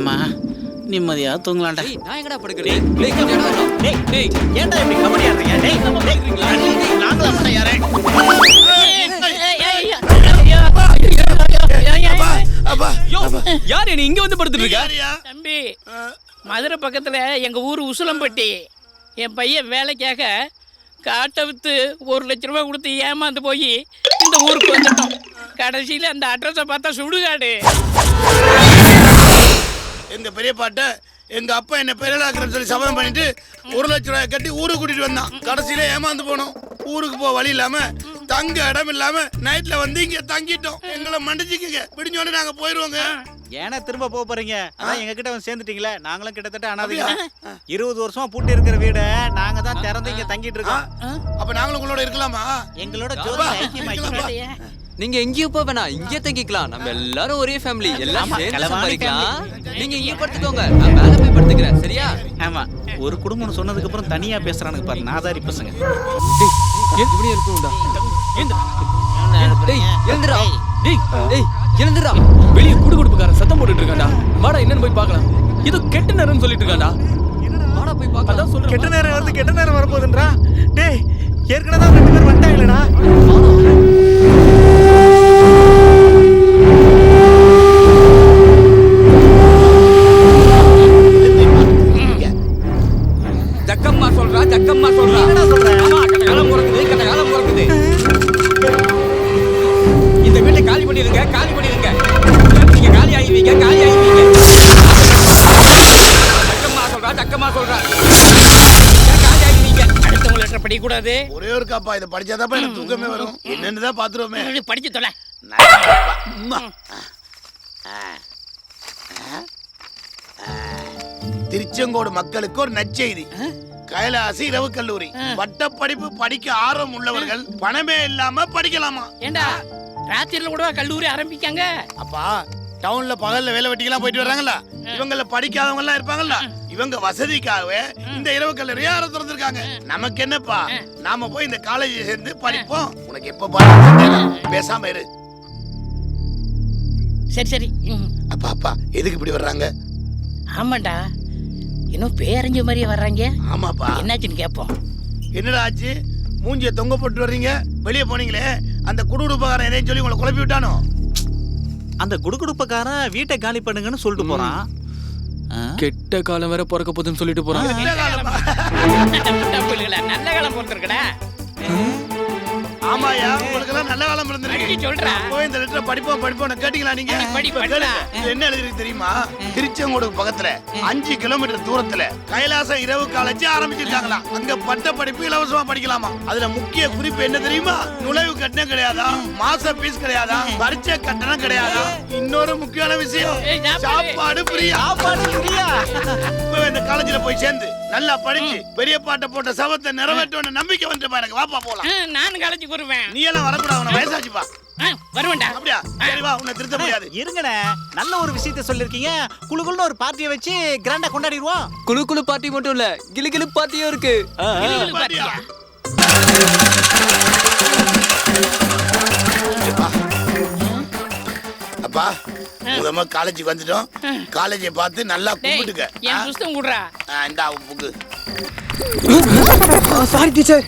அம்மா நிம்மதியா தூங்கலாம்டா. நான் எங்கடா படுக்கிறேன்? ஏன்டா இப்படி கபடி ஆடுறீங்க? நாங்களும் அப்படிதான் யாரே. யார் நீ இங்க வந்து படுத்துட்டு இருக்க? தம்பி, மதுரை பக்கத்துல எங்க ஊர் உசிலம்பட்டி. என் பையன் வேலைக்காக காட்டை வித்து 1 லட்ச ரூபாய் கொடுத்து ஏமாந்து போய் இந்த ஊருக்கு வந்துட்டோம். கடைசியில அந்த அட்ரஸை பார்த்தா சுடுகாடு. எங்க பெரிய பாட்ட எங்க அப்பா என்ன பெரியலாக்குறேன்னு சொல்லி சபதம் பண்ணிட்டு 1 லட்ச ரூபாய் கட்டி ஊருக்கு கூட்டிட்டு வந்தான். கடைசியில ஏமாந்து போனோம். ஊருக்கு போக வழி இல்லாம தங்க இடம் இல்லாம நைட்ல வந்து இங்க தங்கிட்டோம். எங்களை மன்னிச்சுக்கங்க, விடிஞ்சோடனே நாங்க போயிருவோங்க. ஏன்னா திரும்ப போக போறீங்க? அதான் எங்க கிட்ட வந்து சேர்ந்துட்டீங்களா? நாங்களும் கிட்டத்தட்ட அனாதைங்க. 20 வருஷமா பூட்டி இருக்கிற வீடை நாங்க தான் திறந்து இங்க தங்கிட்டு இருக்கோம். அப்ப நாங்களும் உங்களோட இருக்கலாமா? எங்களோட ஜோதி ஐக்கியமாயிக்கலாம். நீங்க எங்கேயும் போக வேணாம், இங்கே தங்கிக்கலாம். நம்ம எல்லாரும் ஒரே ஃபேமிலி, எல்லாம் சேர்ந்து சம்பாதிக்கலாம். நீங்க இங்கே படுத்துக்கோங்க, நான் மேல போய் படுத்துக்கிறேன். சரியா? ஆமா, ஒரு குடும்பம் சொன்னதுக்கு அப்புறம் தனியா பேசுறானுங்க பாரு, நாதாரி பசங்க. இப்படி இருக்கும்டா. டேய் எழுந்துடா. டேய் எழுந்துடா. வெளிய குடுகுடுப்புக்காரன் சத்தம் போட்டுட்டு இருக்கான்டா. வாடா என்னன்னு போய் பார்க்கலாம். ஏதோ கெட்ட நேரம்னு சொல்லிட்டு இருக்கான்டா. வாடா போய் பார்க்கலாம். அதான் சொல்றேன், கெட்ட நேரம் வந்து கெட்ட நேரம் வரப்போகுதுன்றா. டேய் ஏற்கனவே தான் 2 பேர் வந்துட்டாங்களேடா. ஜக்கம்மா சொல்றா, ஜக்கம்மா சொல்றா. என்னடா சொல்ற? ஆமா, கட்டகாலம் பிறக்குது, கட்டகாலம் பிறக்குது. இந்த வீட்டை காலி பண்ணிடுங்க, காலி பண்ணிடுங்க. நீங்க காலி ஆகிவீங்க, காலி ஆகிவீங்க. ஜக்கம்மா சொல்றா, ஜக்கம்மா சொல்றா. காலி ஆகிவீங்க. அடுத்தவங்க லெட்டர் படிக்கக்கூடாது. ஒரே ஒரு காப்பா, இதை படிச்சாதான் எனக்கு தூக்கமே வரும். என்னன்னு தான் பாத்துருவோமே. படிச்சு தொலை. திருச்செங்கோடு மக்களுக்கு ஒரு நற்செய்தி. கைலாசி இரவு கல்லூரி பட்டப்படிப்பு படிக்க ஆர்வம் உள்ளவர்கள் பணமே இல்லாம படிக்கலாமா? ஏண்டா ராத்திரில கூட கல்லூரி ஆரம்பிக்காங்க? அப்பா டவுன்ல பகல்ல வேலை வெட்டிக்கெல்லாம் போயிட்டு வர்றாங்கல்ல, இவங்கள படிக்காதவங்க எல்லாம் இருப்பாங்கல்ல, இவங்க வசதிக்காகவே இந்த இரவு கல்லூரியை திறந்திருக்காங்க. நமக்கு என்னப்பா, நாம போய் இந்த காலேஜ் சேர்ந்து படிப்போம். உனக்கு எப்ப பாரு பேசாம இரு. சரி சரி. அப்பா அப்பா எதுக்கு இப்படி வர்றாங்க? ஆமாண்டா, இன்னும் பேரஞ்ச மாதிரியே வர்றாங்க. ஆமாப்பா, என்னாச்சுன்னு கேட்போம். என்னடா ஆச்சு? மூஞ்சிய தொங்க போட்டு வர்றீங்க. வெளியே போனீங்களே, அந்த குடுகுடுப்பக்காரன் எதையும் சொல்லி உங்களை குழப்பி விட்டானோ? அந்த குடுகுடுப்பக்காரன் வீட்டை காலி பண்ணுங்கன்னு சொல்லிட்டு போறான். கெட்ட காலம் வேற பிறக்க போகுதுன்னு சொல்லிட்டு போறான். நல்ல காலம் பிறந்திருக்கடா. ஆமாயா, உங்களுக்கெல்லாம் நல்ல காலம் இருந்திருக்கு. சொல்றேன், போய் இந்த லெட்டரை படிப்போம் கேட்டீங்களா? நீங்க என்ன எழுதிருக்கு தெரியுமா? திருச்செங்கோடு பக்கத்துல 5 கிலோமீட்டர் தூரத்துல கைலாசம் இரவு காலேஜ் ஆரம்பிச்சிருக்காங்களா. அங்க பட்ட படிப்பு இலவசமா படிக்கலாமா. அதுல முக்கிய குறிப்பு என்ன தெரியுமா? நுழைவு கட்டணம் கிடையாதா, மாச பீஸ் கிடையாதா, பரீட்சை கட்டணம் கிடையாதா. இன்னொரு முக்கியமான விஷயம், சாப்பாடு ஃப்ரீயா. இந்த காலேஜ்ல போய் சேர்ந்து நல்லா படிச்சு பெரிய பாட்டை போட்ட சபத்தை நிறைவேற்ற நம்பிக்கை வந்து பாருங்க. வாப்பா போலாம். நானும் காலேஜ் வருவேன். நீ எல்லாம் வரக்கூடாது, உன வயசாச்சுப்பா. வருவேன்டா. அப்படியா? சரி வா, உன்னை திருத்த முடியாது. இருங்கண்ணே, நல்ல ஒரு விஷயத்த சொல்லிருக்கீங்க. குளுகுள்னு ஒரு பார்ட்டியை வச்சு கிராண்டா கொண்டாடிடுவோம். குளு குளு பார்ட்டி மட்டும் இல்ல, கிளு கிளு பார்ட்டியும் இருக்கு. அப்பா முதல்ல காலேஜுக்கு வந்துட்டோம். காலேஜை பார்த்து நல்லா கும்பிட்டுக்க. என் புஸ்தகம் குடுறா. இந்த புக்கு. Sorry teacher.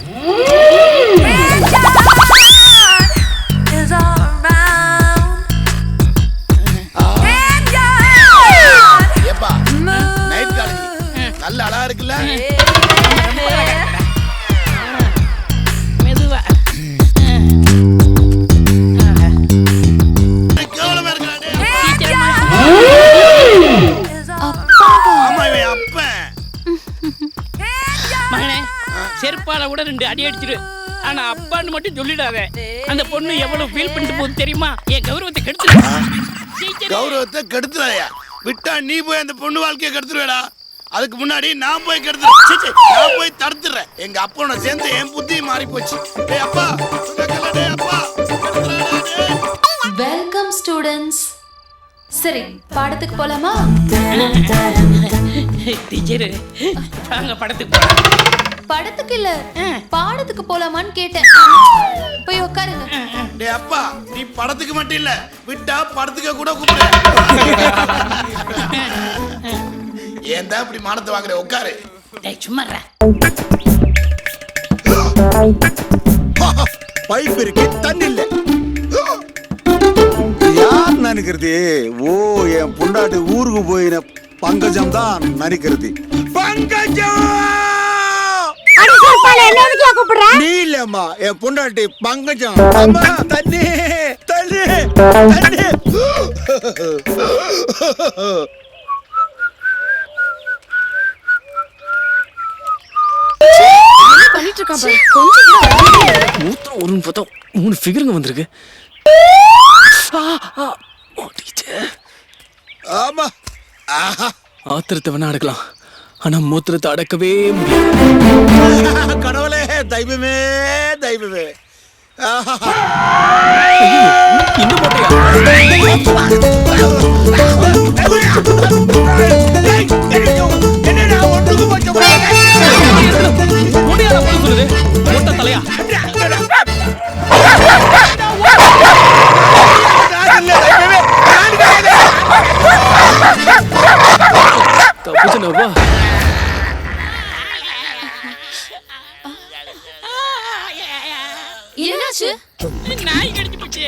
ஏப்பா நைட் காலேஜ் நல்ல அழகா இருக்குல்ல? மெதுவா. கேவலமா இருக்கிறானே. ஆமா இவன் அப்பன். மகனே, செருப்பால கூட 2 அடி அடிச்சிரு. ஆனா அப்பான்னு மட்டும் சொல்லிடாத. அந்த பொண்ணு எவ்வளவு ஃபீல் பண்ணிட்டு போகுது தெரியுமா? என் கௌரவத்தை கெடுத்து. கௌரவத்தை கெடுத்துறாயா? விட்டா நீ போய் அந்த பொண்ணு வாழ்க்கையை கெடுத்துருவேடா. அதுக்கு முன்னாடி நான் போய் கெடுத்துறேன். நான் போய் தடுத்துறேன். எங்க அப்பனோட சேர்ந்து என் புத்தி மாறி போச்சு. அப்பா வெல்கம் ஸ்டூடண்ட்ஸ். சரி, பாடத்துக்கு போலாமா? டீச்சர் வாங்க படத்துக்கு போலாம். படத்துக்கு இல்ல, பாடத்துக்கு போலாமான்னு கேட்டேன். போய் உட்காருங்க. டேய் அப்பா, நீ படத்துக்கு மட்டும் இல்ல, விட்டா படத்துக்கு கூட கூப்பிடு. ஏன் தான் இப்படி மானத்தை வாங்குற? உட்காரு. டேய் சும்மாடா. பைப் இருக்கு, தண்ணி இல்ல. யார் நினைக்கிறது? ஓ, என் பொண்டாட்டி ஊருக்கு போயின பங்கஜம் தான் நினைக்கிறது. பங்கஜம் நீ இல்லம்மா, என் பொண்டாட்டி பங்கஜம். அம்மா, தண்ணி தண்ணி தண்ணி. பண்ணிட்டு இருக்கான் பாரு. கொஞ்சம் மூத்திரம் ஒரு பார்த்தா 3 ஃபிகருங்க வந்திருக்கு. ஆமா, ஆத்திரத்தை வேணா அடக்கலாம், ஆனா மூத்திரத்தை அடக்கவே முடியாது. கடவுளே, தெய்வமே தெய்வமே. இன்னும் போட்டியா? என்னடா ஒன்றுக்கு கொஞ்சம் முடியாத போல சொல்லுது. மொட்டை தலையா? தப்புச்சுனப்பா. என்னாச்சு? நாய் கடிச்சு போச்சு.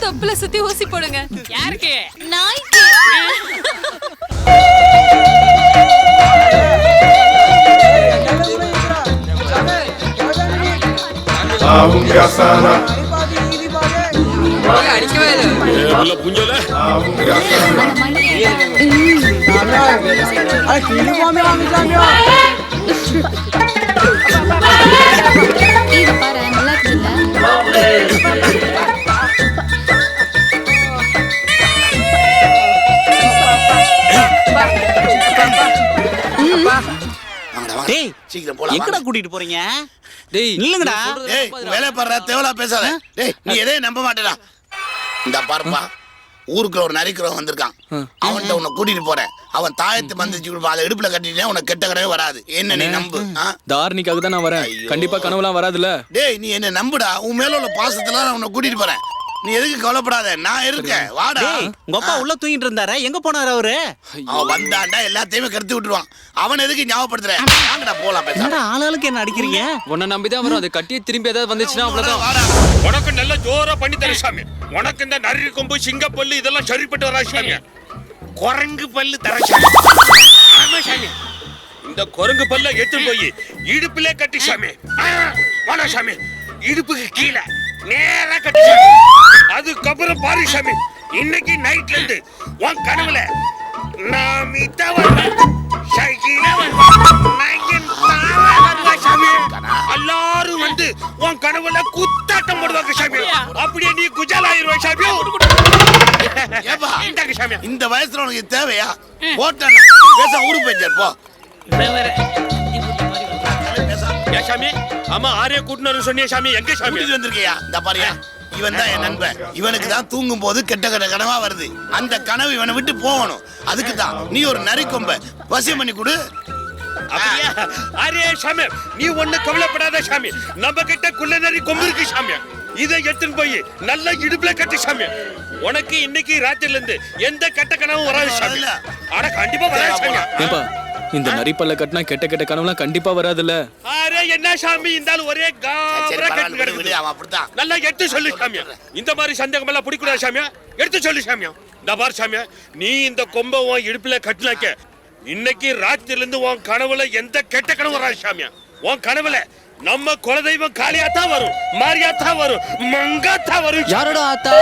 தொப்புல சுத்தி ஊசி போடுங்க. யாருக்கு? நாய்க்கு. இத பாரு, நல்லா இருக்குல்ல? டேய் சீக்கிரம் போலாம். எங்கடா கூட்டிட்டு போறீங்க? டேய் நில்லுங்கடா. டேய், வேலை பாடுற, தேவலா பேசாத. டேய், நீ எதையும் நம்ப மாட்டேடா. இந்த பாருப்பா, ஊருக்குள்ள ஒரு நரிக்கிறவன் வந்திருக்கான். அவன்கிட்ட உன்னை கூட்டிட்டு போறேன். அவன் தாயத்து மந்திரிச்சு கொடுப்பான். அதை இடுப்புல கட்டிட்டேன், உனக்கு கெட்ட கனவே வராது. என்ன நீ நம்பு. தாரணிக்காக தான் நான் வரேன். கண்டிப்பா கனவுலாம் வராதுல்ல. டேய், நீ என்ன நம்புடா. உன் மேல உள்ள பாசத்துல நான் உன்னை கூட்டிட்டு போறேன். நீ எதுக்கு கவலைப்படாத, நான் இருக்கேன். வாடா. டேய், உங்க அப்பா உள்ள தூங்கிட்டு இருந்தாரா? எங்க போனாரு அவரு? அவன் வந்தாண்டா எல்லாத்தையுமே கருத்து விட்டுருவான். அவன் எதுக்கு ஞாபகப்படுத்துற? வாங்கடா போலாம் பேச. என்னடா ஆளாளுக்கு என்ன அடிக்கிறீங்க? உன்னை நம்பிதான் வரும். அது கட்டியே திரும்பி ஏதாவது வந்துச்சுன்னா அவ்வளவுதான். வாடா. உனக்கு நல்ல ஜோரா பண்ணி தர சாமி. உனக்கு இந்த நரி கொம்பு, சிங்க பல்லு இதெல்லாம் சரிப்பட்டு வரா சாமி. குரங்கு பல்லு தர சாமி. ஆமா சாமி. இந்த குரங்கு பல்ல எடுத்து போய் இடுப்புல கட்டி சாமி. வாடா சாமி. இடுப்புக்கு கீழே நேரா கட்டி சாமி. அதுக்கப்புறம் பாரு சாமி, இன்னைக்கு நைட்ல இருந்து உன் கனவுல நான் எல்லாரும் வந்து உன் கனவுல குத்தாட்டம் போடுவாங்க சாமி. அப்படியே நீ குஜால் ஆயிருவ சாமி. ஏப்பா, இந்தாங்க சாமி. இந்த வயசுல உனக்கு இது தேவையா? போட்டான் பேச ஊருக்கு போயிட்டார் போ. ஏன் சாமி? ஆமா, ஆரே கூட்டினு சொன்னிய சாமி. எங்க சாமி கூட்டிட்டு வந்திருக்கியா? இந்த பாரியா, இவன் தான் என் நண்பன். இவனுக்கு தான் தூங்கும் போது கெட்ட கெட்ட கனவா வருது. அந்த கனவு இவனை விட்டு போகணும். அதுக்கு தான் நீ ஒரு நரி கொம்ப வசியம் பண்ணி கொடு. அப்படியா? அரே சாமி, நீ ஒண்ணு கவலைப்படாத சாமி. நம்ம கிட்ட குள்ள நரி கொம்பு இருக்கு சாமி. இதை எடுத்துன்னு போய் நல்ல இடுப்புல கட்டி சாமி. உனக்கு இன்னைக்கு ராத்திரில இருந்து எந்த கெட்ட கனவும் வராது சாமி. ஆனா கண்டிப்பா வராது சாமி. ஏப்பா, இந்த நரிப்பல்ல கட்டினா கெட்ட கெட்ட கனவுலாம் கண்டிப்பா வராதுல்ல. அரே என்ன சாமி, இருந்தாலும் ஒரே சரி, காபரா கட்டு பரவாயில்ல, விடு, கிடக்குது. அவன் அப்படித்தான். நல்லா எடுத்து சொல்லு சாமி. இந்த மாதிரி சந்தேகம் எல்லாம் பிடிக்கூடாது சாமி. எடுத்து சொல்லு சாமி. இந்த பாரு சாமி, நீ இந்த கொம்பை உன் இடுப்புல கட்டினாக்க இன்னைக்கு ராத்திரில இருந்து உன் கனவுல எந்த கெட்ட கனவு வராது சாமி. உன் கனவுல நம்ம குலதெய்வம் காளியாத்தான் வரும், மாரியாத்தான் வரும், மங்காத்தான் வரும். யாரோட ஆத்தா?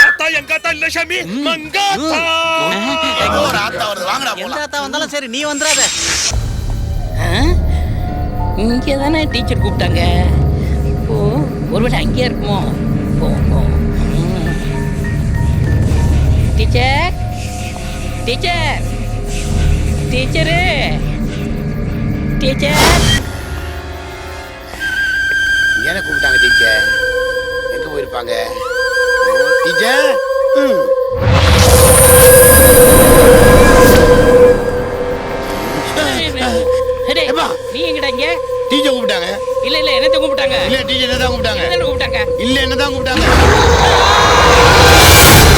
ஆத்தா எங்காத்தா இல்ல சாமி, மங்காத்தா. எங்க ஒரு ஆத்தா வருது, வாங்கடா எந்த போலாம். ஆத்தா வந்தாலும் சரி, நீ வந்துடாத. இங்கே தானே டீச்சர் கூப்பிட்டாங்க. ஓ, ஒருவேளை அங்கேயே இருக்குமோ? போ போ. Teacher, teacher, teacher, teacher. என்ன கூப்பிட்டாங்க டீச்சர்? எங்க போயிருப்பாங்க டீச்சர்? ஏப்பா. நீ எங்கடா இங்க? டீச்சர் கூப்பிட்டாங்க. இல்ல இல்ல, என்னத்த கூப்பிட்டாங்க? இல்ல டீச்சர் என்னதான் கூப்பிட்டாங்க. என்னத்த கூப்பிட்டாங்க? இல்ல என்னதான் கூப்பிட்டாங்க.